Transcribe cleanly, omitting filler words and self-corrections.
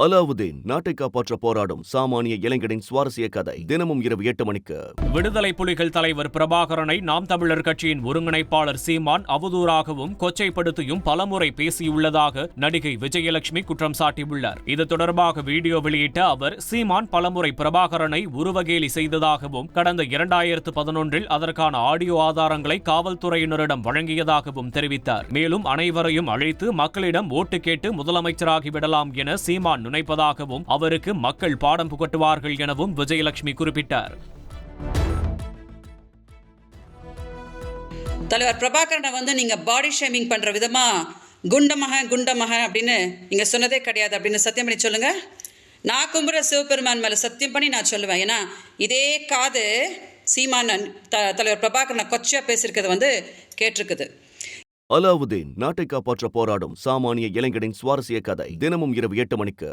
அலாவுதீன் நாட்டை காப்பாற்ற போராடும் சாமானிய இளைஞனின் சுவாரஸ்ய கதை தினமும் இரவு 8 மணிக்கு. விடுதலை புலிகள் தலைவர் பிரபாகரனை நாம் தமிழர் கட்சியின் ஒருங்கிணைப்பாளர் சீமான் அவதூறாகவும் கொச்சைப்படுத்தியும் பலமுறை பேசியுள்ளதாக நடிகை விஜயலட்சுமி குற்றம் சாட்டியுள்ளார். இது தொடர்பாக வீடியோ வெளியிட்ட அவர், சீமான் பலமுறை பிரபாகரனை உருவகேலி செய்ததாகவும் கடந்த 2011 அதற்கான ஆடியோ ஆதாரங்களை காவல்துறையினரிடம் வழங்கியதாகவும் தெரிவித்தார். மேலும் அனைவரையும் அழைத்து மக்களிடம் ஓட்டு கேட்டு முதலமைச்சராகிவிடலாம் என சீமான் நினைப்பதாகவும் அவருக்கு மக்கள் பாடம் புகட்டுவார்கள் எனவும் விஜயலட்சுமி குறிப்பிட்டார். தலைவர் பிரபாகரனை நீங்க பாடி ஷேமிங் பண்ற விதமா குண்டமக அப்படின்னு நீங்க சொன்னதே கிடையாது அப்படின்னு சத்தியம் பண்ணி சொல்லுங்க. நான் கும்புற சிவபெருமான் மேல சத்தியம் பண்ணி நான் சொல்லுவேன். ஏன்னா இதே காது சீமான் தலைவர் பிரபாகரனை கொச்சையா பேசியிருக்கிறது கேட்டிருக்குது. அலாவுதீன் நாட்டை காப்பாற்ற போராடும் சாமானிய இளைஞனின் சுவாரஸ்ய கதை தினமும் இரவு 8 மணிக்கு.